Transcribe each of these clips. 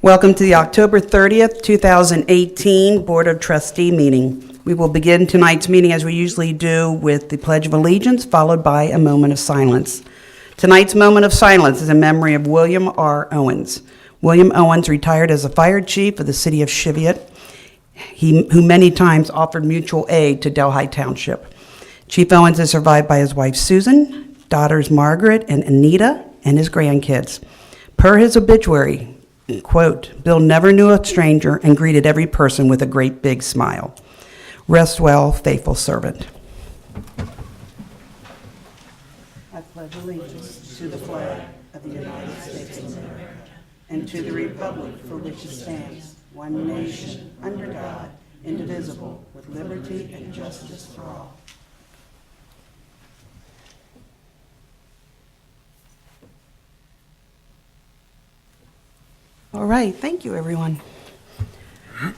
Welcome to the October 30th, 2018 Board of Trustee meeting. We will begin tonight's meeting as we usually do with the Pledge of Allegiance, followed by a moment of silence. Tonight's moment of silence is in memory of William R. Owens. William Owens retired as a fire chief of the city of Cheviot, who many times offered mutual aid to Delhi Township. Chief Owens is survived by his wife Susan, daughters Margaret and Anita, and his grandkids. Per his obituary, quote, "Bill never knew a stranger and greeted every person with a great big smile. Rest well, faithful servant." I pledge allegiance to the flag of the United States of America and to the republic for which it stands, one nation, under God, indivisible, with liberty and justice for all. All right, thank you, everyone.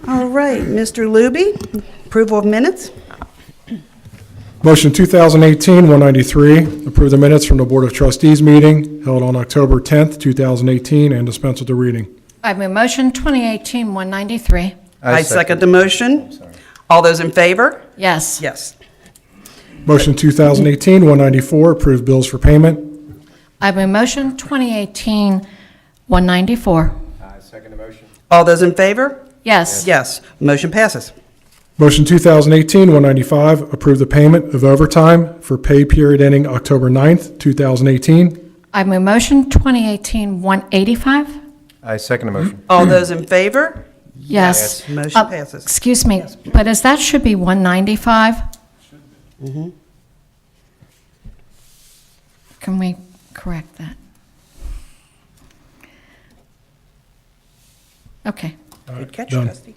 All right, Mr. Luby, approval of minutes. Motion 2018-193, approve the minutes from the Board of Trustees meeting held on October 10th, 2018, and dispense with the reading. I move motion 2018-193. I second the motion. All those in favor? Yes. Yes. Motion 2018-194, approve bills for payment. I move motion 2018-194. Second motion. All those in favor? Yes. Yes. Motion passes. Motion 2018-195, approve the payment of overtime for pay period ending October 9th, 2018. I move motion 2018-185. I second the motion. All those in favor? Yes. Motion passes. Excuse me, but as that should be 195? Can we correct that? Okay. Good catch, done. trustee.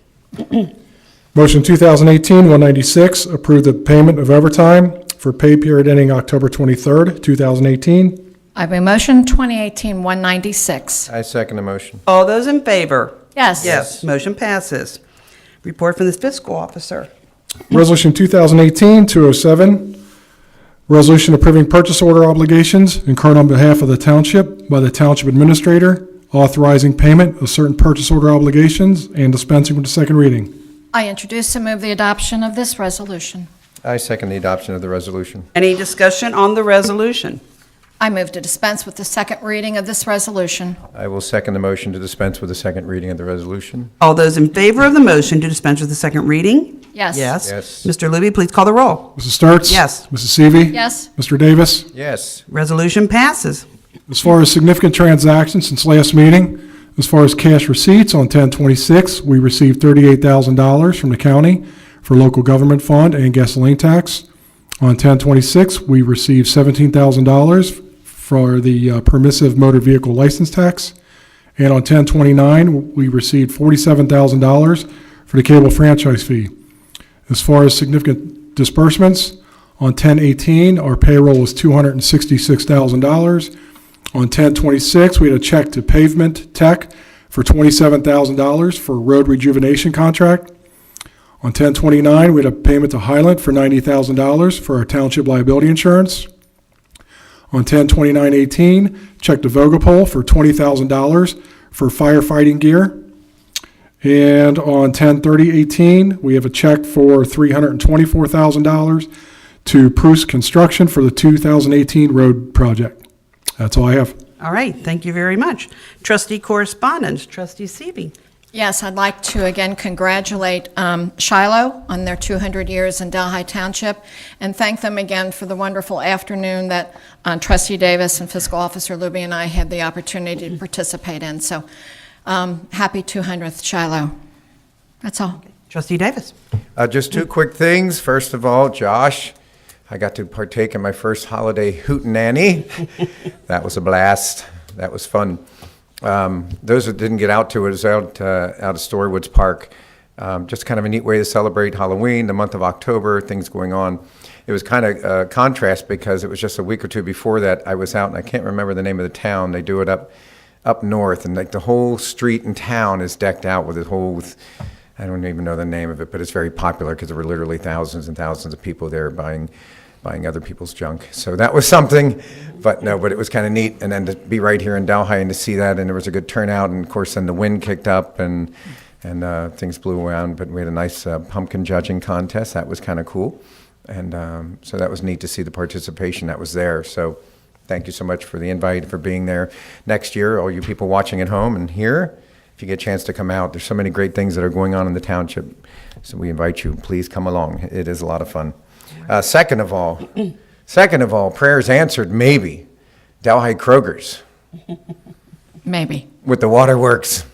Motion 2018-196, approve the payment of overtime for pay period ending October 23rd, 2018. I move motion 2018-196. I second the motion. All those in favor? Yes. Yes. Motion passes. Report from the fiscal officer. Resolution 2018-207, resolution approving purchase order obligations incurred on behalf of the township by the township administrator, authorizing payment of certain purchase order obligations and dispensing with the second reading. I introduce and move the adoption of this resolution. I second the adoption of the resolution. Any discussion on the resolution? I move to dispense with the second reading of this resolution. I will second the motion to dispense with the second reading of the resolution. All those in favor of the motion to dispense with the second reading? Yes. Yes. Yes. Mr. Luby, please call the roll. Mrs. Sturts? Yes. Mrs. Seavey? Yes. Mr. Davis? Yes. Resolution passes. As far as significant transactions since last meeting, as far as cash receipts, on 10/26, we received $38,000 from the county for local government fund and gasoline tax. On 10/26, we received $17,000 for the permissive motor vehicle license tax. And on 10/29, we received $47,000 for the cable franchise fee. As far as significant disbursements, on 10/18, our payroll was $266,000. On 10/26, we had a check to Pavement Tech for $27,000 for a road rejuvenation contract. On 10/29, we had a payment to Highland for $90,000 for our township liability insurance. On 10/29/18, check to Vogapol for $20,000 for firefighting gear. And on 10/30/18, we have a check for $324,000 to Pruce Construction for the 2018 road project. That's all I have. All right, thank you very much. Trustee correspondence, Trustee Seavey. Yes, I'd like to again congratulate Shiloh on their 200 years in Delhi Township and thank them again for the wonderful afternoon that Trustee Davis and Fiscal Officer Luby and I had the opportunity to participate in. So happy 200th, Shiloh. That's all. Trustee Davis. Just two quick things. First of all, Josh, I got to partake in my first holiday hootenanny. That was a blast. That was fun. Those that didn't get out to it, was out of Storywoods Park. Just kind of a neat way to celebrate Halloween, the month of October, things going on. It was kind of a contrast because it was just a week or two before that I was out, and I can't remember the name of the town. They do it up north, and like the whole street in town is decked out with I don't even know the name of it, but it's very popular because there were literally thousands and thousands of people there buying buying other people's junk. So that was something, but it was kind of neat. And then to be right here in Delhi and to see that, and there was a good turnout. And of course, then the wind kicked up and things blew around. But we had a nice pumpkin judging contest. That was kind of cool. And so that was neat to see the participation that was there. So thank you so much for the invite, for being there. Next year, all you people watching at home and here, if you get a chance to come out, there's so many great things that are going on in the township. So we invite you, please come along. It is a lot of fun. Second of all, prayers answered, maybe. Delhi Kroger's. Maybe. With the waterworks.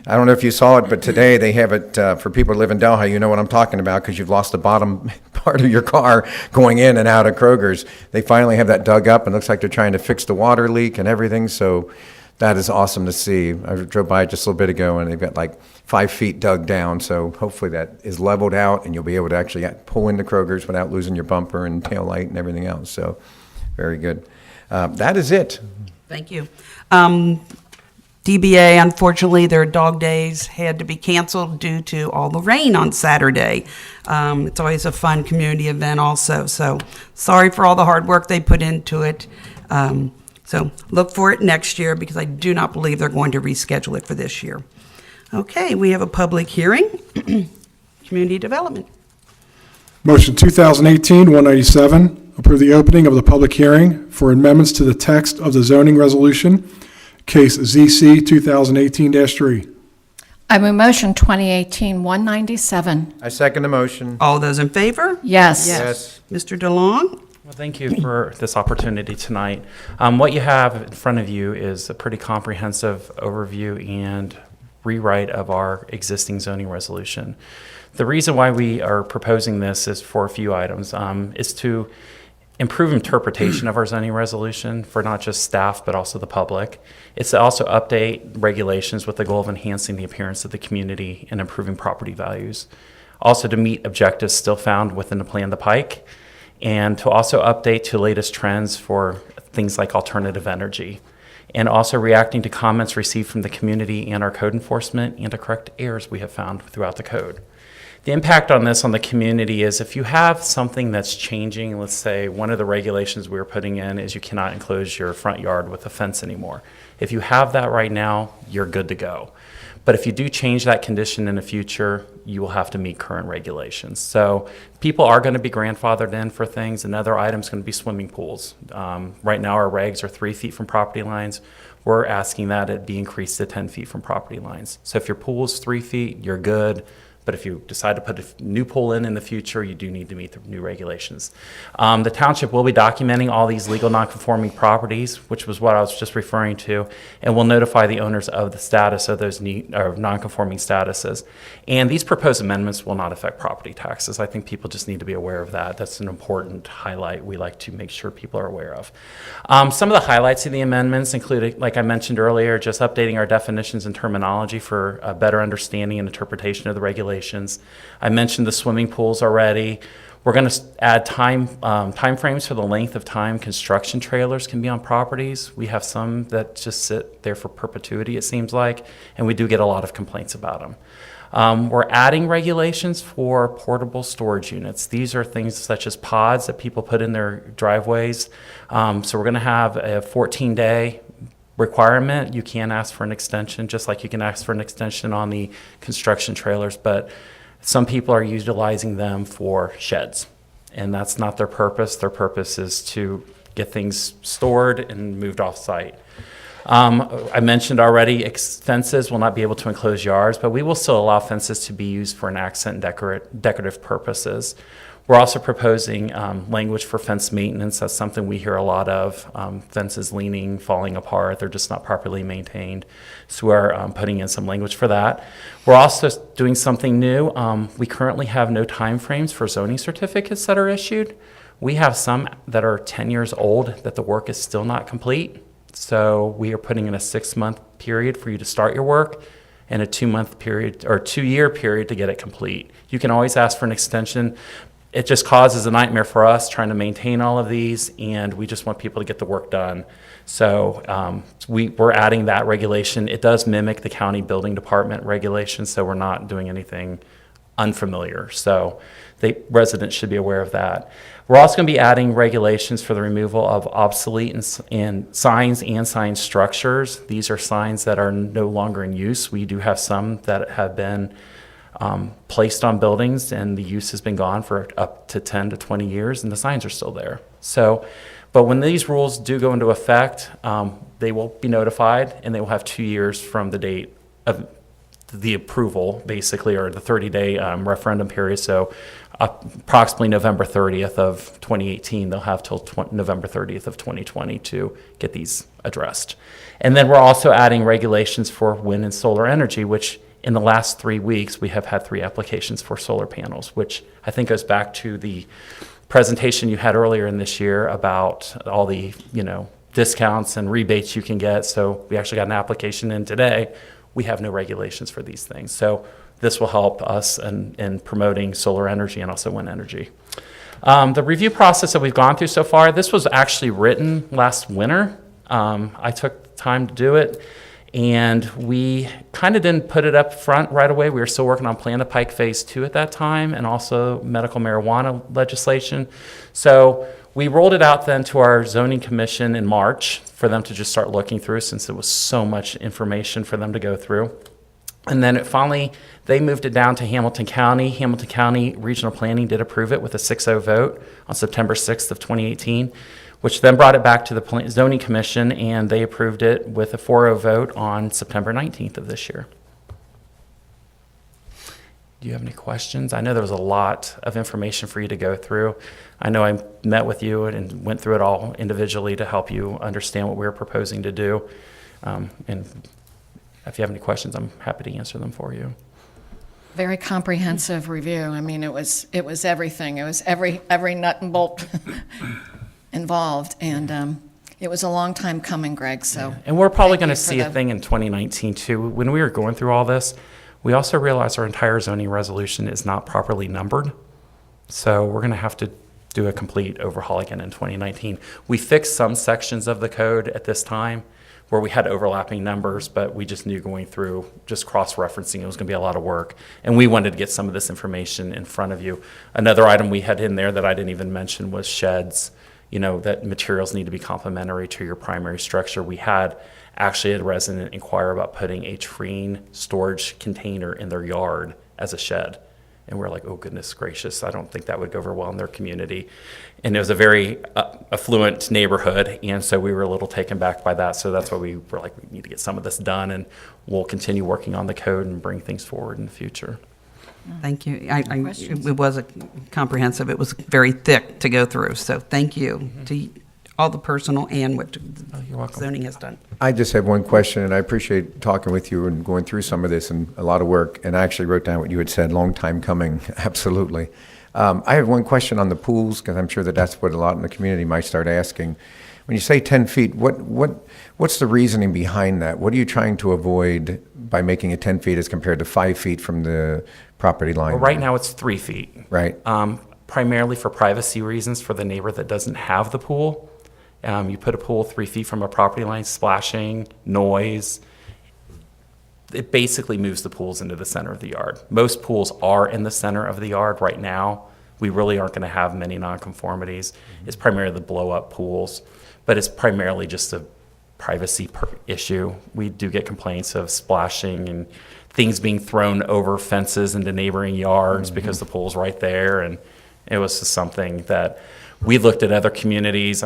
I don't know if you saw it, but today they have it for people who live in Delhi. You know what I'm talking about because you've lost the bottom part of your car going in and out of Kroger's. They finally have that dug up, and it looks like they're trying to fix the water leak and everything. So that is awesome to see. I drove by just a little bit ago, and they've got like 5 feet dug down. So hopefully that is leveled out, and you'll be able to actually pull into Kroger's without losing your bumper and tail light and everything else. So very good. That is it. Thank you. DBA, unfortunately, their dog days had to be canceled due to all the rain on Saturday. It's always a fun community event also, so sorry for all the hard work they put into it. So look for it next year because I do not believe they're going to reschedule it for this year. Okay, we have a public hearing, community development. Motion 2018-197, approve the opening of the public hearing for amendments to the text of the zoning resolution, case ZC 2018-3. I move motion 2018-197. I second the motion. All those in favor? Yes. Yes. Mr. DeLong? Well, thank you for this opportunity tonight. What you have in front of you is a pretty comprehensive overview and rewrite of our existing zoning resolution. The reason why we are proposing this is for a few items, is to improve interpretation of our zoning resolution for not just staff but also the public. It's to also update regulations with the goal of enhancing the appearance of the community and improving property values. Also to meet objectives still found within the Plan the Pike, and to also update to latest trends for things like alternative energy, and also reacting to comments received from the community and our code enforcement and to correct errors we have found throughout the code. The impact on this on the community is if you have something that's changing, let's say one of the regulations we were putting in is you cannot enclose your front yard with a fence anymore. If you have that right now, you're good to go. But if you do change that condition in the future, you will have to meet current regulations. So people are going to be grandfathered in for things. Another item is going to be swimming pools. Right now our regs are 3 feet from property lines. We're asking that it be increased to 10 feet from property lines. So if your pool is 3 feet, you're good. But if you decide to put a new pool in the future, you do need to meet the new regulations. The township will be documenting all these legal nonconforming properties, which was what I was just referring to, and will notify the owners of the status of those nonconforming statuses. And these proposed amendments will not affect property taxes. I think people just need to be aware of that. That's an important highlight we like to make sure people are aware of. Some of the highlights of the amendments include, like I mentioned earlier, just updating our definitions and terminology for a better understanding and interpretation of the regulations. I mentioned the swimming pools already. We're going to add time frames for the length of time construction trailers can be on properties. We have some that just sit there for perpetuity, it seems like, and we do get a lot of complaints about them. We're adding regulations for portable storage units. These are things such as pods that people put in their driveways. So we're going to have a 14-day requirement. You can ask for an extension, just like you can ask for an extension on the construction trailers, but some people are utilizing them for sheds, and that's not their purpose. Their purpose is to get things stored and moved off site. I mentioned already fences will not be able to enclose yards, but we will still allow fences to be used for an accent decorative purposes. We're also proposing language for fence maintenance. That's something we hear a lot of. Fences leaning, falling apart, they're just not properly maintained. So we're putting in some language for that. We're also doing something new. We currently have no time frames for zoning certificates that are issued. We have some that are 10 years old that the work is still not complete. So we are putting in a 6-month period for you to start your work and a 2-month period or 2-year period to get it complete. You can always ask for an extension. It just causes a nightmare for us trying to maintain all of these, and we just want people to get the work done. So we're adding that regulation. It does mimic the county building department regulations, so we're not doing anything unfamiliar. So the residents should be aware of that. We're also going to be adding regulations for the removal of obsolete and sign structures. These are signs that are no longer in use. We do have some that have been placed on buildings and the use has been gone for up to 10 to 20 years and the signs are still there. So, but when these rules do go into effect, they will be notified and they will have 2 years from the date of the approval, basically, or the 30-day referendum period. So approximately November 30th of 2018, they'll have till November 30th of 2020 to get these addressed. And then we're also adding regulations for wind and solar energy, which in the last 3 weeks, we have had 3 applications for solar panels, which I think goes back to the presentation you had earlier in this year about all the, discounts and rebates you can get. So we actually got an application in today. We have no regulations for these things. So this will help us in promoting solar energy and also wind energy. The review process that we've gone through so far, this was actually written last winter. I took time to do it, and we kind of didn't put it up front right away. We were still working on Plan the Pike Phase 2 at that time and also medical marijuana legislation. So we rolled it out then to our zoning commission in March for them to just start looking through, since it was so much information for them to go through. And then they moved it down to Hamilton County. Hamilton County Regional Planning did approve it with a 6-0 vote on September 6th of 2018, which then brought it back to the zoning commission, and they approved it with a 4-0 vote on September 19th of this year. Do you have any questions? I know there was a lot of information for you to go through. I know I met with you and went through it all individually to help you understand what we were proposing to do. And if you have any questions, I'm happy to answer them for you. Very comprehensive review. I mean, it was everything. It was every nut and bolt involved, and it was a long time coming, Greg. So, and we're probably thank going you to for see a thing in 2019 too. When we were going through all this, we also realized our entire zoning resolution is not properly numbered, so we're going to have to do a complete overhaul again in 2019. We fixed some sections of the code at this time where we had overlapping numbers, but we just knew going through, just cross-referencing, it was going to be a lot of work. And we wanted to get some of this information in front of you. Another item we had in there that I didn't even mention was sheds, that materials need to be complementary to your primary structure. We had actually a resident inquire about putting a tureen storage container in their yard as a shed. And we're like, oh, goodness gracious, I don't think that would go over well in their community. And it was a very affluent neighborhood, and so we were a little taken back by that. So that's why we were like, we need to get some of this done, and we'll continue working on the code and bring things forward in the future. Thank you. It was comprehensive. It was very thick to go through, so thank you to all the personal and what You're welcome. zoning has done. I just have one question, and I appreciate talking with you and going through some of this and a lot of work. And I actually wrote down what you had said, long time coming, absolutely. I have one question on the pools, because I'm sure that's what a lot in the community might start asking. When you say 10 feet, what's the reasoning behind that? What are you trying to avoid by making it 10 feet as compared to 5 feet from the property line? Well, right now it's 3 feet. Right. Primarily for privacy reasons for the neighbor that doesn't have the pool. You put a pool 3 feet from a property line, splashing, noise. It basically moves the pools into the center of the yard. Most pools are in the center of the yard right now. We really aren't going to have many nonconformities. It's primarily the blow-up pools, but it's primarily just a privacy issue. We do get complaints of splashing and things being thrown over fences into neighboring yards because the pool's right there, and it was just something that we looked at other communities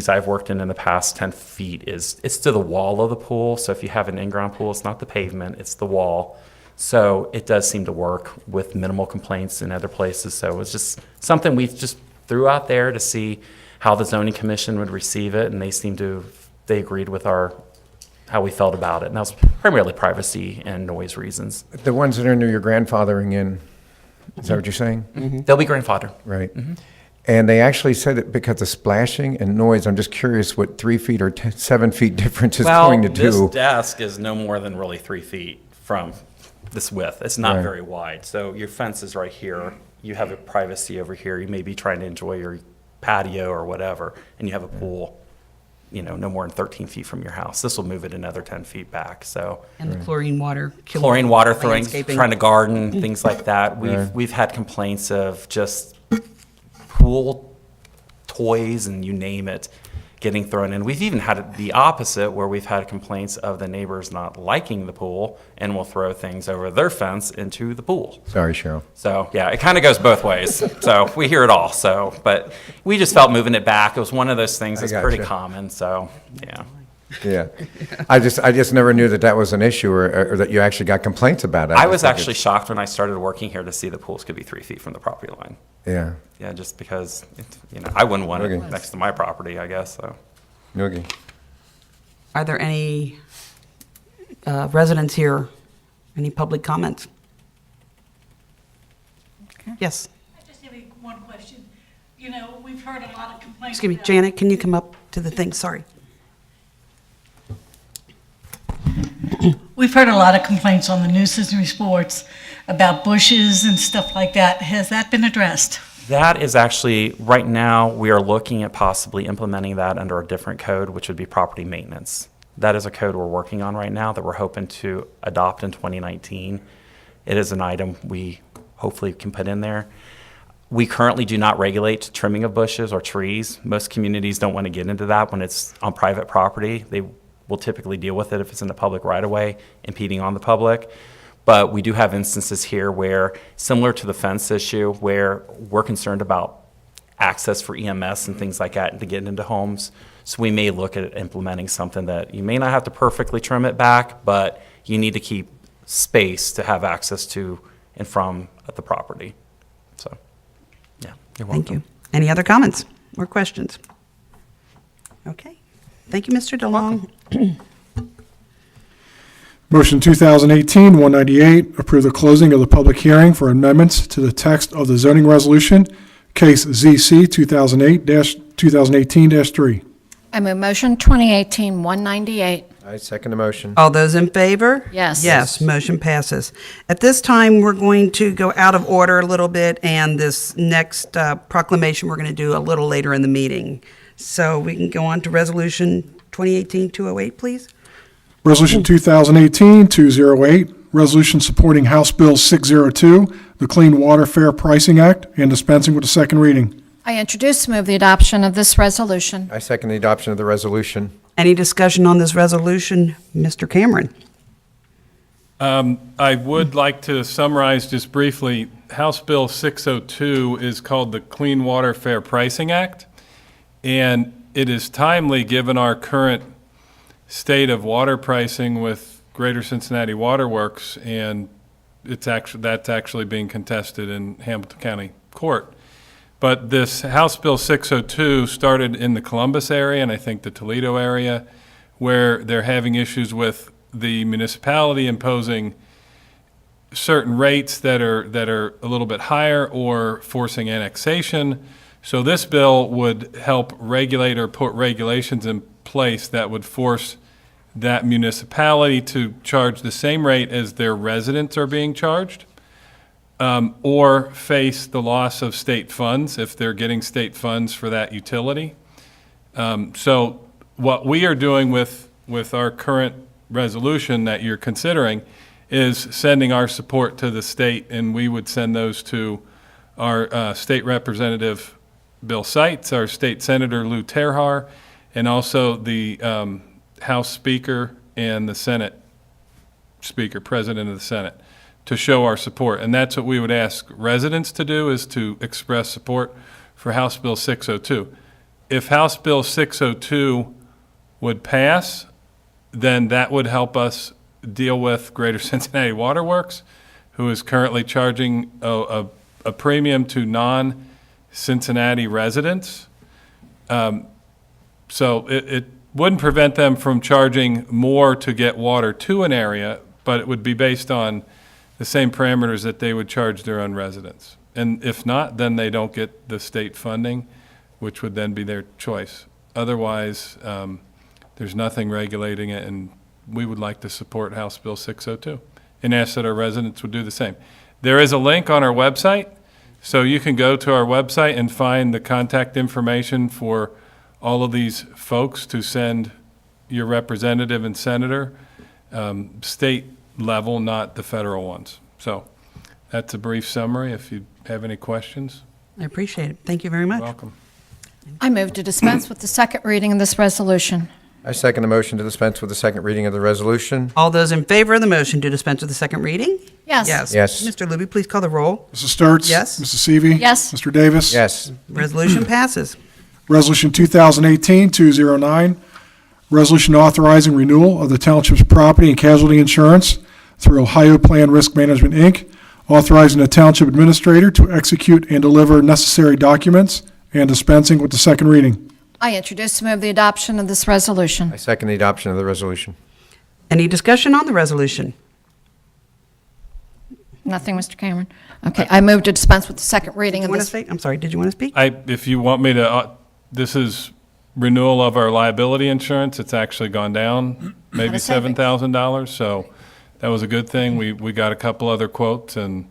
I've worked in the past. 10 feet it's to the wall of the pool. So if you have an in-ground pool, it's not the pavement, it's the wall. So it does seem to work with minimal complaints in other places. So it was just something we just threw out there to see how the zoning commission would receive it, and they agreed with how we felt about it. And that was primarily privacy and noise reasons. The ones that are under your grandfathering in, is that what you're saying? They'll be grandfathered. Right. And they actually said it because of splashing and noise. I'm just curious what 3 feet or 7 feet difference is going to do. This desk is no more than really 3 feet from this width. It's not Right. very wide. So your fence is right here. You have a privacy over here. You may be trying to enjoy your patio or whatever, and you have a pool, no more than 13 feet from your house. This will move it another 10 feet back. So And the chlorine water. killed chlorine water throwing, landscaping. trying to garden, things like that. We've had complaints of just pool toys and you name it getting thrown in. We've even had the opposite, where we've had complaints of the neighbors not liking the pool and will throw things over their fence into the pool. Sorry, Cheryl. So, yeah, it kind of goes both ways. So we hear it all. So, but we just felt moving it back. It was one of those things that's pretty gotcha. common. So, yeah. Yeah. I just never knew that was an issue or that you actually got complaints about it. I was just think actually shocked when I started working here to see the pools could be 3 feet from the property line. Yeah. Yeah, just because, I wouldn't want it Okay. next to my property, I guess, so. Noogie. Are there any residents here? Any public comments? Yes. I just have one question. You know, we've heard a lot of complaints. Excuse me, about- Janet, can you come up to the thing? Sorry. We've heard a lot of complaints on the nuisance reports about bushes and stuff like that. Has that been addressed? That is actually, right now, we are looking at possibly implementing that under a different code, which would be property maintenance. That is a code we're working on right now that we're hoping to adopt in 2019. It is an item we hopefully can put in there. We currently do not regulate trimming of bushes or trees. Most communities don't want to get into that when it's on private property. They will typically deal with it if it's in the public right-of-way, impeding on the public. But we do have instances here where, similar to the fence issue, where we're concerned about access for EMS and things like that to get into homes. So we may look at implementing something that you may not have to perfectly trim it back, but you need to keep space to have access to and from the property. So, yeah, you're welcome. Thank you. Any other comments or questions? Okay. Thank you, Mr. DeLong. Motion 2018-198, approve the closing of the public hearing for amendments to the text of the zoning resolution, case ZC 2018-3. I move motion 2018-198. I second the motion. All those in favor? Yes. Yes, motion passes. At this time, we're going to go out of order a little bit, and this next proclamation we're going to do a little later in the meeting. So we can go on to Resolution 2018-208, please. Resolution 2018-208, resolution supporting House Bill 602, the Clean Water Fair Pricing Act, and dispensing with the second reading. I introduce and move the adoption of this resolution. I second the adoption of the resolution. Any discussion on this resolution? Mr. Cameron? I would like to summarize just briefly. House Bill 602 is called the Clean Water Fair Pricing Act, and it is timely given our current state of water pricing with Greater Cincinnati Water Works, and that's actually being contested in Hamilton County Court. But this House Bill 602 started in the Columbus area and I think the Toledo area, where they're having issues with the municipality imposing certain rates that are a little bit higher or forcing annexation. So this bill would help regulate or put regulations in place that would force that municipality to charge the same rate as their residents are being charged, or face the loss of state funds if they're getting state funds for that utility. So what we are doing with our current resolution that you're considering is sending our support to the state, and we would send those to our state representative Bill Seitz, our state senator Lou Terhar, and also the House Speaker and the Senate Speaker, President of the Senate, to show our support. And that's what we would ask residents to do, is to express support for House Bill 602. If House Bill 602 would pass, then that would help us deal with Greater Cincinnati Water Works, who is currently charging a premium to non-Cincinnati residents. So it wouldn't prevent them from charging more to get water to an area, but it would be based on the same parameters that they would charge their own residents. And if not, then they don't get the state funding, which would then be their choice. Otherwise, there's nothing regulating it, and we would like to support House Bill 602 and ask that our residents would do the same. There is a link on our website, so you can go to our website and find the contact information for all of these folks to send your representative and senator, state level, not the federal ones. So that's a brief summary. If you have any questions, I appreciate it. Thank you very much. welcome. I move to dispense with the second reading of this resolution. I second the motion to dispense with the second reading of the resolution. All those in favor of the motion to dispense with the second reading? Yes. Yes. Yes. Mr. Luby, please call the roll. Mrs. Sturts? Yes. Mrs. Seavey? Yes. Mr. Davis? Yes. Resolution passes. Resolution 2018-209, resolution authorizing renewal of the township's property and casualty insurance through Ohio Plan Risk Management, Inc., authorizing the township administrator to execute and deliver necessary documents, and dispensing with the second reading. I introduce and move the adoption of this resolution. I second the adoption of the resolution. Any discussion on the resolution? Nothing, Mr. Cameron? Okay, I move to dispense with the second reading Did of you want to this. speak? I'm sorry, did you want to speak? If you want me to, this is renewal of our liability insurance. It's actually gone down maybe a savings. $7,000, so that was a good thing. We got a couple other quotes, and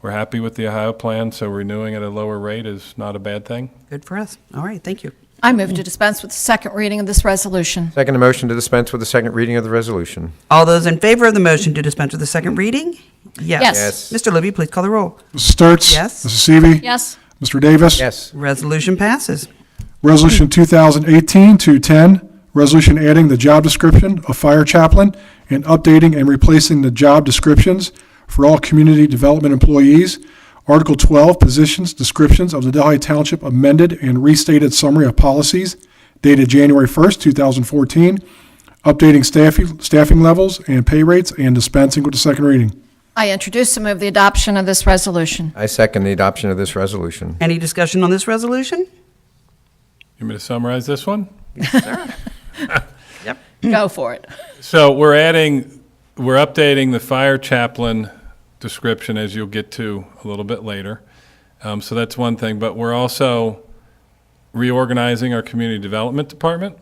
we're happy with the Ohio plan, so renewing at a lower rate is not a bad thing. Good for us. All right, thank you. I move to dispense with the second reading of this resolution. Second the motion to dispense with the second reading of the resolution. All those in favor of the motion to dispense with the second reading? Yes. Yes. Mr. Luby, please call the roll. Mrs. Sturts? Yes. Mrs. Seavey? Yes. Mr. Davis? Yes. Resolution passes. Resolution 2018-210, resolution adding the job description of fire chaplain and updating and replacing the job descriptions for all community development employees. Article 12, positions, descriptions of the Delhi Township amended and restated summary of policies dated January 1st, 2014, updating staffing levels and pay rates, and dispensing with the second reading. I introduce and move the adoption of this resolution. I second the adoption of this resolution. Any discussion on this resolution? You want me to summarize this one? Go for it. So we're updating the fire chaplain description, as you'll get to a little bit later. So that's one thing, but we're also reorganizing our community development department.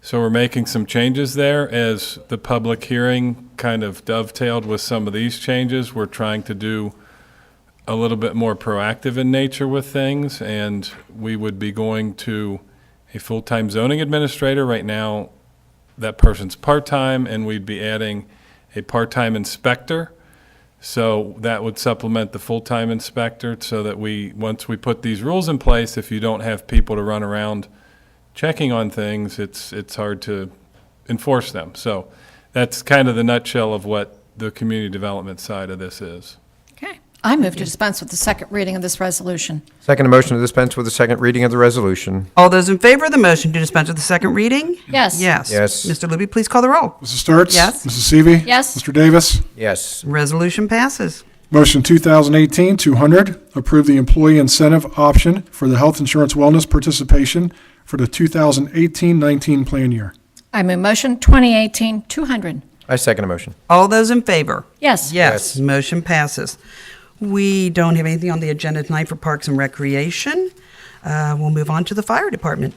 So we're making some changes there as the public hearing kind of dovetailed with some of these changes. We're trying to do a little bit more proactive in nature with things, and we would be going to a full-time zoning administrator. Right now, that person's part-time, and we'd be adding a part-time inspector. So that would supplement the full-time inspector, so that once we put these rules in place, if you don't have people to run around checking on things, it's hard to enforce them. So that's kind of the nutshell of what the community development side of this is. Okay. I move to dispense with the second reading of this resolution. Second the motion to dispense with the second reading of the resolution. All those in favor of the motion to dispense with the second reading? Yes. Yes. Yes. Mr. Luby, please call the roll. Mrs. Sturts? Yes. Mrs. Seavey? Yes. Mr. Davis? Yes. Resolution passes. Motion 2018-200, approve the employee incentive option for the health insurance wellness participation for the 2018-19 plan year. I move motion 2018-200. I second the motion. All those in favor? Yes. Yes. Motion passes. We don't have anything on the agenda tonight for Parks and Recreation. We'll move on to the Fire Department.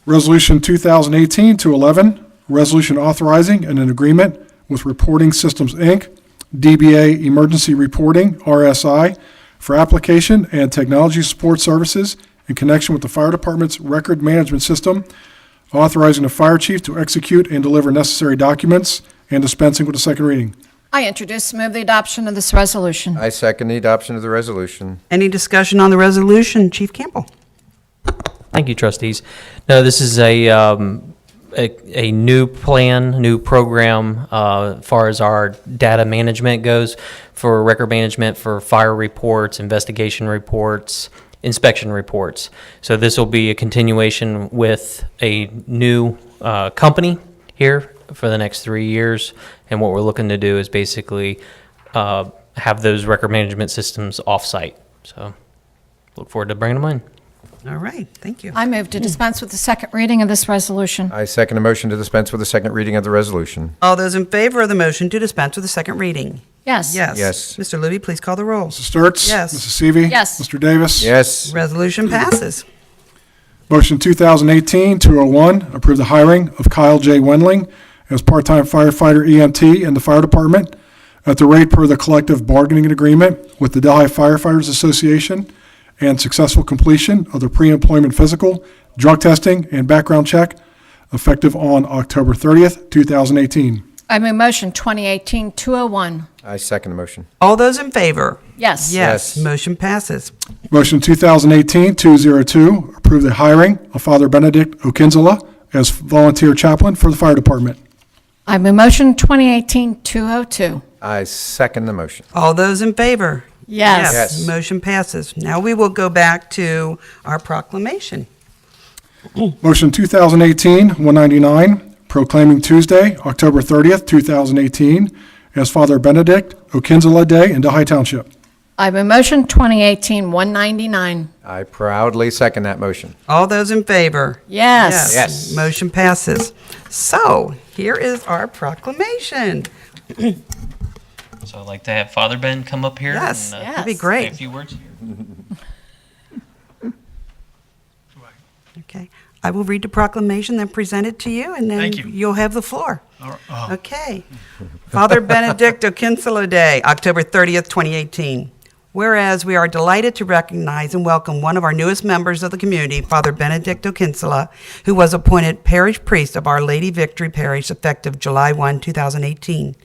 Resolution 2018-11, resolution authorizing an agreement with Reporting Systems, Inc., DBA Emergency Reporting, RSI, for application and technology support services in connection with the Fire Department's record management system, authorizing the fire chief to execute and deliver necessary documents, and dispensing with the second reading. I introduce and move the adoption of this resolution. I second the adoption of the resolution. Any discussion on the resolution? Chief Campbell? Thank you, trustees. No, this is a new plan, new program as far as our data management goes for record management for fire reports, investigation reports, inspection reports. So this will be a continuation with a new company here for the next 3 years. And what we're looking to do is basically have those record management systems off-site. So look forward to bringing them in. All right, thank you. I move to dispense with the second reading of this resolution. I second the motion to dispense with the second reading of the resolution. All those in favor of the motion to dispense with the second reading? Yes. Yes. Yes. Mr. Luby, please call the roll. Mrs. Sturts? Yes. Mrs. Seavey? Yes. Mr. Davis? Yes. Resolution passes. Motion 2018-201, approve the hiring of Kyle J. Wendling as part-time firefighter EMT in the fire department at the rate per the collective bargaining agreement with the Delhi Firefighters Association, and successful completion of the pre-employment physical, drug testing, and background check effective on October 30th, 2018. I move motion 2018-201. I second the motion. All those in favor? Yes. Yes, Yes. motion passes. Motion 2018-202, approve the hiring of Father Benedict Okinzela as volunteer chaplain for the fire department. I move motion 2018-202. I second the motion. All those in favor? Yes. Yes. Motion passes. Now we will go back to our proclamation. Motion 2018-199, proclaiming Tuesday, October 30th, 2018, as Father Benedict Okinzela Day in Delhi Township. I move motion 2018-199. I proudly second that motion. All those in favor? Yes. Yes. Motion passes. So, here is our proclamation. So I'd like to have Father Ben come up here. Yes, and, that'd be Yes. say a great. few words. Okay. I will read the proclamation, then present it to you, and then Thank you. you'll have the floor. Oh. Okay. Father Benedict Okinzela Day, October 30th, 2018. Whereas we are delighted to recognize and welcome one of our newest members of the community, Father Benedict Okinzela, who was appointed parish priest of Our Lady Victory Parish effective July 1, 2018.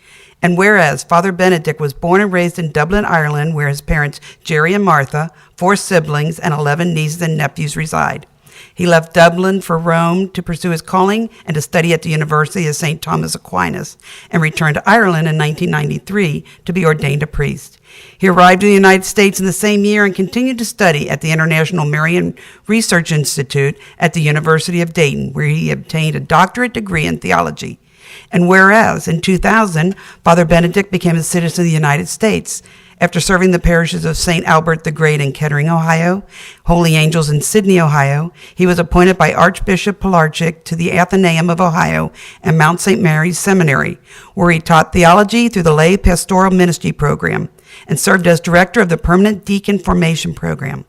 And whereas Father Benedict was born and raised in Dublin, Ireland, where his parents, Jerry and Martha, 4 siblings, and 11 nieces and nephews reside. He left Dublin for Rome to pursue his calling and to study at the University of St. Thomas Aquinas, and returned to Ireland in 1993 to be ordained a priest. He arrived in the United States in the same year and continued to study at the International Marian Research Institute at the University of Dayton, where he obtained a doctorate degree in theology. And whereas in 2000, Father Benedict became a citizen of the United States, after serving the parishes of St. Albert the Great in Kettering, Ohio, Holy Angels in Sydney, Ohio, he was appointed by Archbishop Pilarczyk to the Athenaeum of Ohio and Mount St. Mary's Seminary, where he taught theology through the lay pastoral ministry program and served as director of the permanent deacon formation program.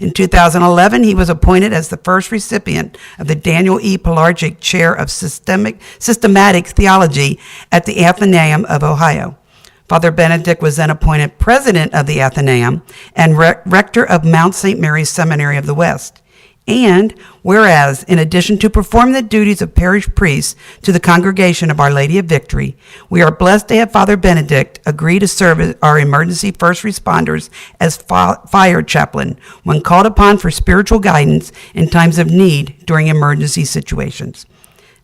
In 2011, he was appointed as the first recipient of the Daniel E. Pilarczyk Chair of Systematic Theology at the Athenaeum of Ohio. Father Benedict was then appointed president of the Athenaeum and rector of Mount St. Mary's Seminary of the West. And whereas, in addition to performing the duties of parish priest to the congregation of Our Lady of Victory, we are blessed to have Father Benedict agree to serve as our emergency first responders as fire chaplain when called upon for spiritual guidance in times of need during emergency situations.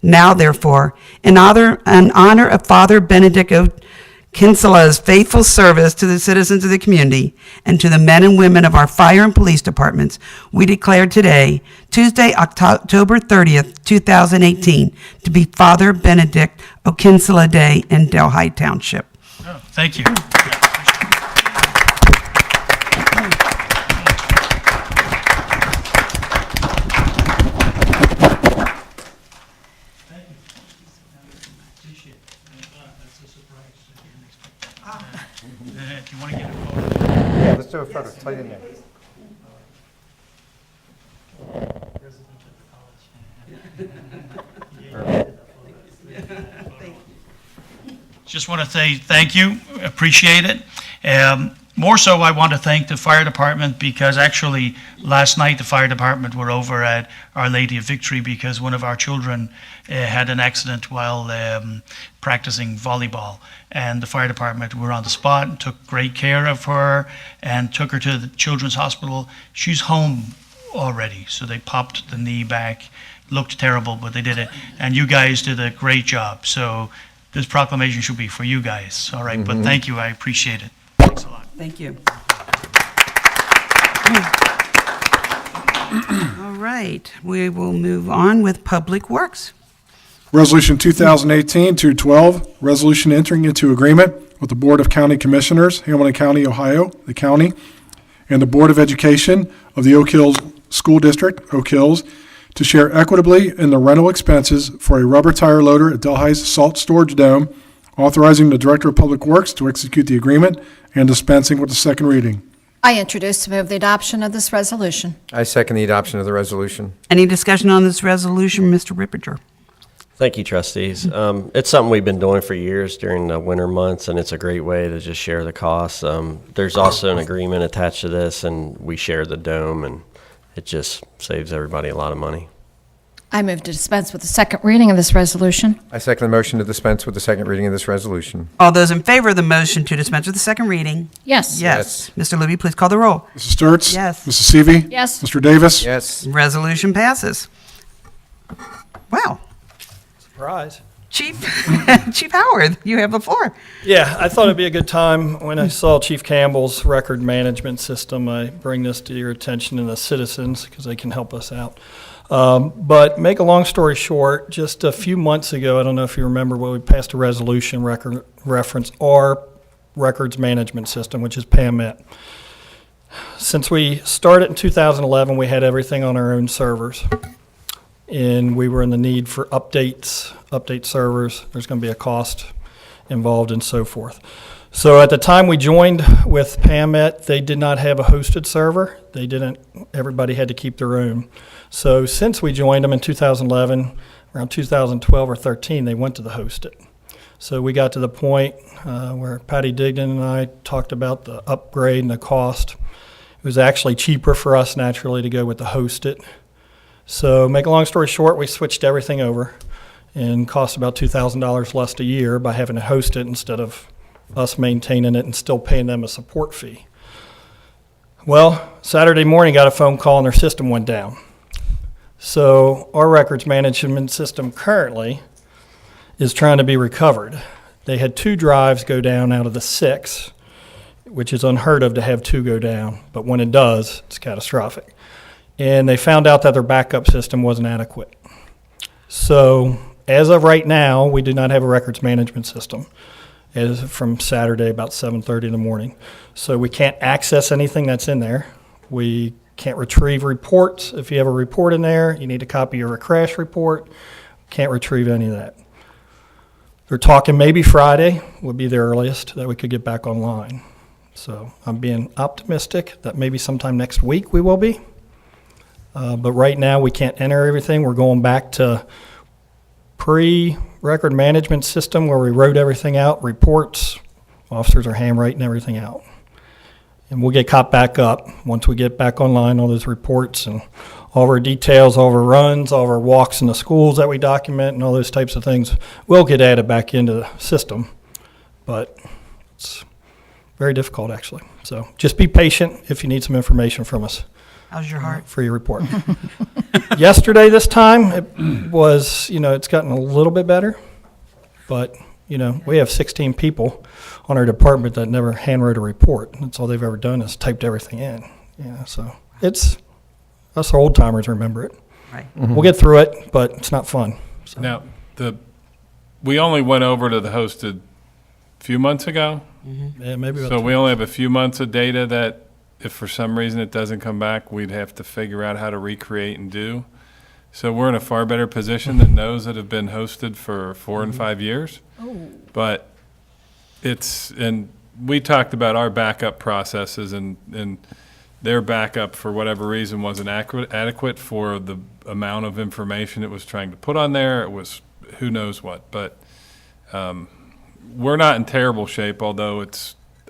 Now, therefore, in honor of Father Benedict Okinzela's faithful service to the citizens of the community and to the men and women of our fire and police departments, we declare today, Tuesday, October 30th, 2018, to be Father Benedict Okinzela Day in Delhi Township. Oh, thank you. Do you want to get a photo? Yeah, let's do a photo. Slide in there. Just want to say thank you, appreciate it. More so, I want to thank the fire department because actually last night the fire department were over at Our Lady of Victory because one of our children had an accident while practicing volleyball. And the fire department were on the spot and took great care of her and took her to the children's hospital. She's home already, so they popped the knee back. Looked terrible, but they did it. And you guys did a great job. So this proclamation should be for you guys, all right? But thank you, I appreciate it. Thanks a lot. Thank you. All right, we will move on with Public Works. Resolution 2018-212, resolution entering into agreement with the Board of County Commissioners, Hamilton County, Ohio, the county, and the Board of Education of the Oak Hills School District, Oak Hills, to share equitably in the rental expenses for a rubber tire loader at Delhi's Salt Storage Dome, authorizing the Director of Public Works to execute the agreement and dispensing with the second reading. I introduce to move the adoption of this resolution. I second the adoption of the resolution. Any discussion on this resolution, Mr. Rippinger? Thank you, trustees. It's something we've been doing for years during the winter months, and it's a great way to just share the costs. There's also an agreement attached to this, and we share the dome, and it just saves everybody a lot of money. I move to dispense with the second reading of this resolution. I second the motion to dispense with the second reading of this resolution. All those in favor of the motion to dispense with the second reading? Yes. Yes. Mr. Luby, please call the roll. Mrs. Sturts? Yes. Mrs. Seavey? Yes. Mr. Davis? Yes. Resolution passes. Wow. Surprise. Chief, Chief Howard, you have the floor. Yeah, I thought it'd be a good time when I saw Chief Campbell's record management system. I bring this to your attention and the citizens because they can help us out. But make a long story short, just a few months ago, I don't know if you remember, we passed a resolution reference our records management system, which is PAMET. Since we started in 2011, we had everything on our own servers. And we were in the need for update servers. There's going to be a cost involved and so forth. So at the time we joined with PAMET, they did not have a hosted server. They didn't, everybody had to keep their own. So since we joined them in 2011, around 2012 or 13, they went to the hosted. So we got to the point where Patty Dignan and I talked about the upgrade and the cost. It was actually cheaper for us naturally to go with the hosted. So make a long story short, we switched everything over and cost about $2,000 less a year by having to host it instead of us maintaining it and still paying them a support fee. Well, Saturday morning got a phone call and their system went down. So our records management system currently is trying to be recovered. They had 2 drives go down out of the 6, which is unheard of to have 2 go down, but when it does, it's catastrophic. And they found out that their backup system wasn't adequate. So as of right now, we do not have a records management system as from Saturday about 7:30 in the morning. So we can't access anything that's in there. We can't retrieve reports. If you have a report in there, you need a copy of a crash report. Can't retrieve any of that. They're talking maybe Friday would be the earliest that we could get back online. So I'm being optimistic that maybe sometime next week we will be. But right now, we can't enter everything. We're going back to pre-record management system where we wrote everything out, reports. Officers are handwriting everything out. And we'll get caught back up once we get back online, all those reports and all of our details, all of our runs, all of our walks in the schools that we document and all those types of things will get added back into the system. But it's very difficult, actually. So just be patient if you need some information from us. How's your heart? For your report. Yesterday, this time, it was, it's gotten a little bit better. But, we have 16 people on our department that never handwrote a report. That's all they've ever done is typed everything in. So it's, us old timers remember it. Right. We'll get through it, but it's not fun. So. Now, we only went over to the hosted a few months ago. Yeah, maybe. So we only have a few months of data that if for some reason it doesn't come back, we'd have to figure out how to recreate and do. So we're in a far better position than those that have been hosted for 4 and 5 years. But and we talked about our backup processes and their backup for whatever reason wasn't adequate for the amount of information it was trying to put on there. It was who knows what, but we're not in terrible shape, although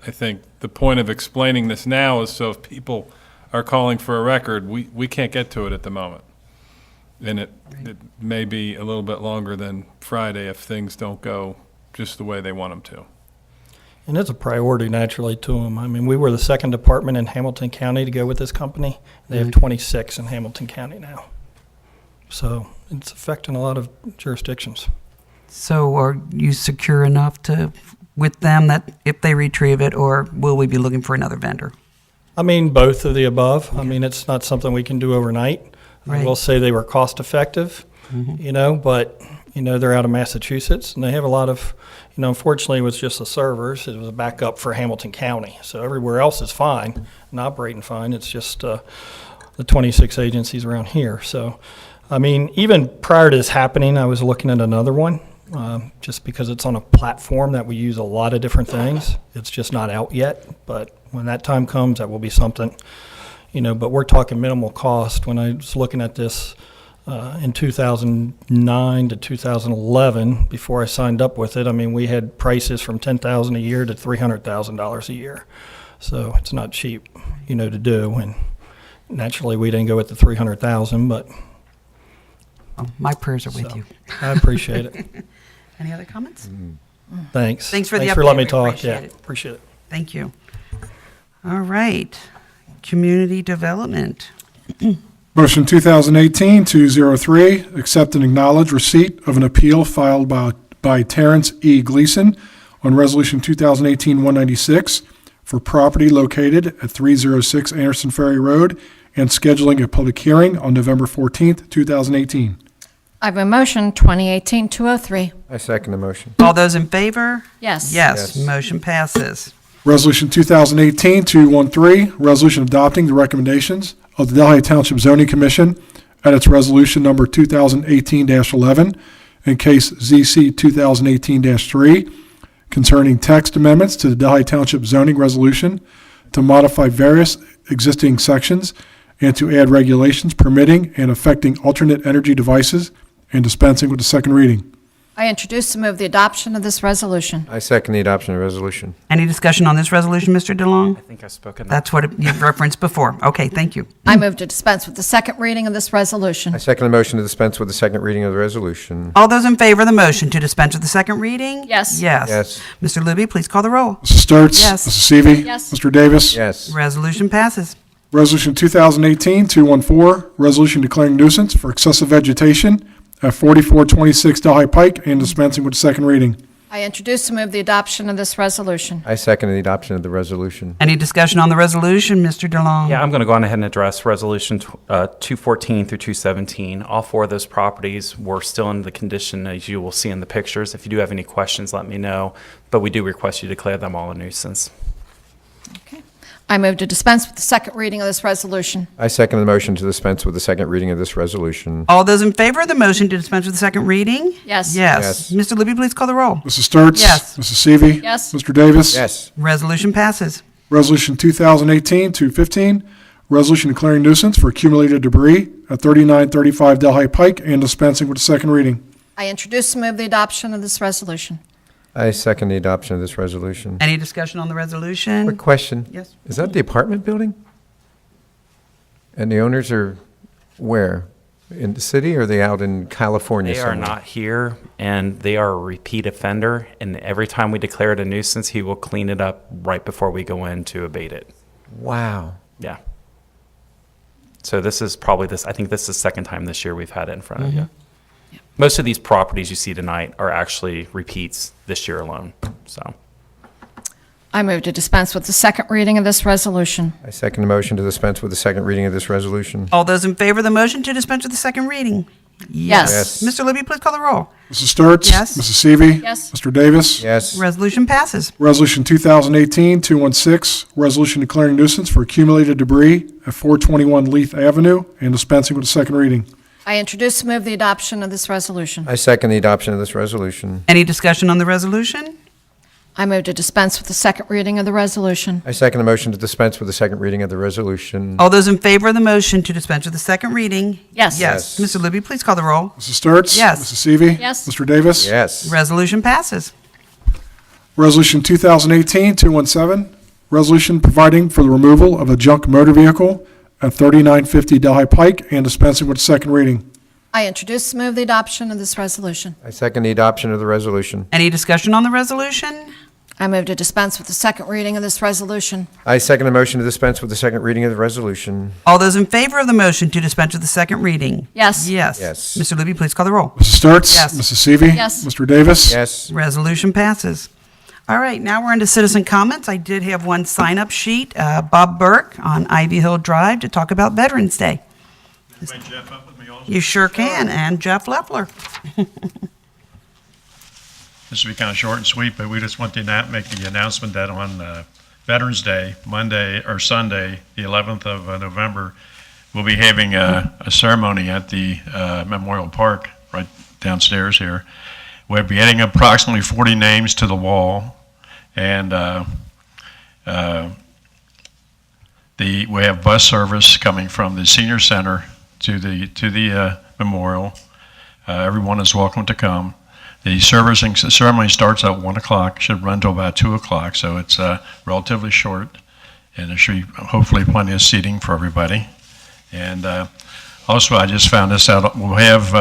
I think the point of explaining this now is so if people are calling for a record, we can't get to it at the moment. And it may be a little bit longer than Friday if things don't go just the way they want them to. And it's a priority naturally to them. I mean, we were the second department in Hamilton County to go with this company. They have 26 in Hamilton County now. So it's affecting a lot of jurisdictions. So are you secure enough with them that if they retrieve it, or will we be looking for another vendor? I mean, both of the above. Okay. I mean, it's not something we can do overnight. Right. I will say they were cost effective, but, they're out of Massachusetts and they have a lot of, unfortunately it was just the servers. It was a backup for Hamilton County. So everywhere else is fine and operating fine. It's just the 26 agencies around here. So, I mean, even prior to this happening, I was looking at another one. Just because it's on a platform that we use a lot of different things. It's just not out yet, but when that time comes, that will be something, but we're talking minimal cost. When I was looking at this in 2009 to 2011, before I signed up with it, I mean, we had prices from $10,000 a year to $300,000 a year. So it's not cheap, to do. And naturally, we didn't go with the $300,000, but Oh, my prayers are with you. I appreciate it. Any other comments? Thanks. Thanks for the Thanks for letting me update. We talk. appreciate Yeah, it. appreciate it. Thank you. All right. Community development. Motion 2018-203, accept and acknowledge receipt of an appeal filed by Terrence E. Gleason on Resolution 2018-196 for property located at 306 Anderson Ferry Road and scheduling a public hearing on November 14th, 2018. I have a motion, 2018-203. I second the motion. All those in favor? Yes. Yes, Yes. motion passes. Resolution 2018-213, resolution adopting the recommendations of the Delhi Township Zoning Commission at its resolution number 2018-11 and case ZC 2018-3 concerning text amendments to the Delhi Township zoning resolution to modify various existing sections and to add regulations permitting and affecting alternate energy devices and dispensing with the second reading. I introduce and move the adoption of this resolution. I second the adoption of the resolution. Any discussion on this resolution, Mr. DeLong? I think I've spoken. That's what you referenced before. Okay, thank you. I move to dispense with the second reading of this resolution. I second the motion to dispense with the second reading of the resolution. All those in favor of the motion to dispense with the second reading? Yes. Yes. Yes. Mr. Luby, please call the roll. Mrs. Sturts? Yes. Mrs. Seavey? Yes. Mr. Davis? Yes. Resolution passes. Resolution 2018-214, resolution declaring nuisance for excessive vegetation at 4426 Delhi Pike and dispensing with the second reading. I introduce and move the adoption of this resolution. I second the adoption of the resolution. Any discussion on the resolution, Mr. DeLong? Yeah, I'm going to go on ahead and address Resolution 214 through 217. All four of those properties were still in the condition as you will see in the pictures. If you do have any questions, let me know. But we do request you declare them all a nuisance. Okay. I move to dispense with the second reading of this resolution. I second the motion to dispense with the second reading of this resolution. All those in favor of the motion to dispense with the second reading? Yes. Yes. Yes. Mr. Luby, please call the roll. Mrs. Sturts? Yes. Mrs. Seavey? Yes. Mr. Davis? Yes. Resolution passes. Resolution 2018-215, resolution declaring nuisance for accumulated debris at 3935 Delhi Pike and dispensing with the second reading. I introduce and move the adoption of this resolution. I second the adoption of this resolution. Any discussion on the resolution? Quick question. Yes. Is that the apartment building? And the owners are where? In the city or are they out in California They are somewhere? not here, and they are a repeat offender. And every time we declare it a nuisance, he will clean it up right before we go in to abate it. Wow. Yeah. So this is probably I think this is the second time this year we've had it in front of you. Most of these properties you see tonight are actually repeats this year alone, so. I move to dispense with the second reading of this resolution. I second the motion to dispense with the second reading of this resolution. All those in favor of the motion to dispense with the second reading? Yes. Mr. Luby, please call the roll. Mrs. Sturts? Yes. Mrs. Seavey? Yes. Mr. Davis? Yes. Resolution passes. Resolution 2018-216, resolution declaring nuisance for accumulated debris at 421 Leith Avenue and dispensing with the second reading. I introduce and move the adoption of this resolution. I second the adoption of this resolution. Any discussion on the resolution? I move to dispense with the second reading of the resolution. I second the motion to dispense with the second reading of the resolution. All those in favor of the motion to dispense with the second reading? Yes. Yes. Yes. Mr. Luby, please call the roll. Mrs. Sturts? Yes. Mrs. Seavey? Yes. Mr. Davis? Yes. Resolution passes. Resolution 2018-217, resolution providing for the removal of a junk motor vehicle at 3950 Delhi Pike and dispensing with the second reading. I introduce and move the adoption of this resolution. I second the adoption of the resolution. Any discussion on the resolution? I move to dispense with the second reading of this resolution. I second the motion to dispense with the second reading of the resolution. All those in favor of the motion to dispense with the second reading? Yes. Yes. Yes. Mr. Luby, please call the roll. Mrs. Sturts? Yes. Mrs. Seavey? Yes. Mr. Davis? Yes. Resolution passes. All right, now we're into citizen comments. I did have one sign-up sheet, Bob Burke on Ivy Hill Drive to talk about Veterans Day. Invite Jeff up with me also. You sure can, and Jeff Leffler. This will be kind of short and sweet, but we just want to make the announcement that on Veterans Day, Monday or Sunday, the 11th of November, we'll be having a ceremony at the Memorial Park right downstairs here. We'll be adding approximately 40 names to the wall, and we have bus service coming from the senior center to the memorial. Everyone is welcome to come. The ceremony starts at 1 o'clock, should run till about 2 o'clock, so it's relatively short, and there should be hopefully plenty of seating for everybody. And Also, I just found this out, we'll have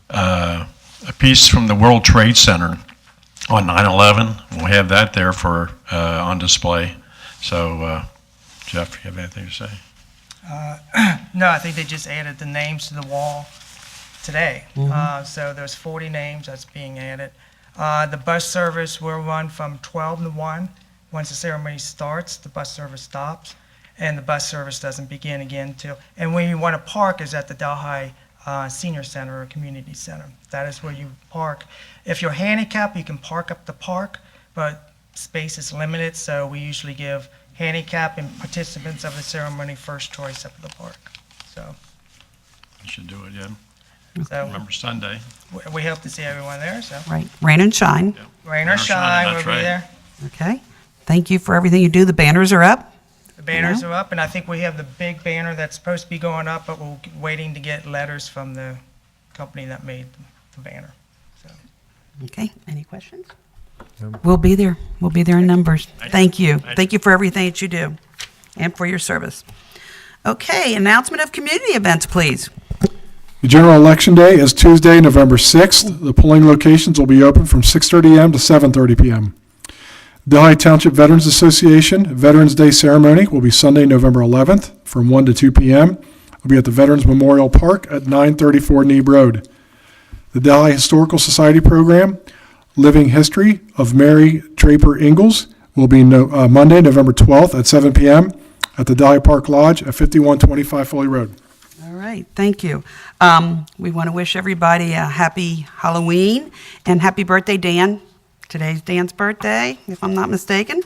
a piece from the World Trade Center on 9/11. We'll have that there for, on display. So, Jeff, you have anything to say? No, I think they just added the names to the wall today. So there's 40 names that's being added. The bus service will run from 12 to 1. Once the ceremony starts, the bus service stops, and the bus service doesn't begin again till, and where you want to park is at the Delhi Senior Center or Community Center. That is where you park. If you're handicapped, you can park up the park, but space is limited, so we usually give handicap and participants of the ceremony first choice up at the park. So, You should do it, yeah. so Remember Sunday. we hope to see everyone there, so. Right, rain and shine. Rain or shine, we'll that's be right. there. Okay. Thank you for everything you do. The banners are up. The banners are up, and I think we have the big banner that's supposed to be going up, but we're waiting to get letters from the company that made the banner. So. Okay, any questions? We'll be there. We'll be there in numbers. Thank you. Thank you for everything that you do and for your service. Okay, announcement of community events, please. The general election day is Tuesday, November 6th. The polling locations will be open from 6:30 a.m. to 7:30 p.m. Delhi Township Veterans Association Veterans Day ceremony will be Sunday, November 11th from 1 to 2 p.m. It'll be at the Veterans Memorial Park at 934 Neeb Road. The Delhi Historical Society program, Living History of Mary Draper Ingalls, will be Monday, November 12th at 7 p.m. at the Delhi Park Lodge at 5125 Foley Road. All right, thank you. We want to wish everybody a happy Halloween and happy birthday, Dan. Today's Dan's birthday, if I'm not mistaken.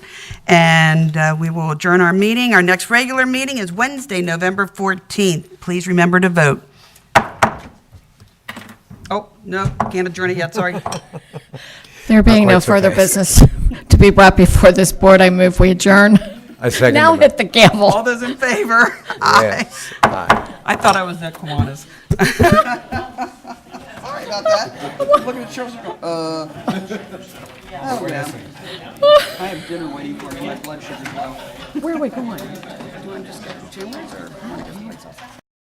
And we will adjourn our meeting. Our next regular meeting is Wednesday, November 14th. Please remember to vote. Oh, no, can't adjourn it yet, sorry. There being no quite so further fast. business to be brought before this board, I move we adjourn. I second Now the hit the gavel. All those in favor? Aye. Yes. Aye. I thought I was at Kiwanis. Sorry about that. Look at the church. Oh, yeah. I have dinner waiting for me. My blood sugar's low. Where are we going? Do I just get tumors or?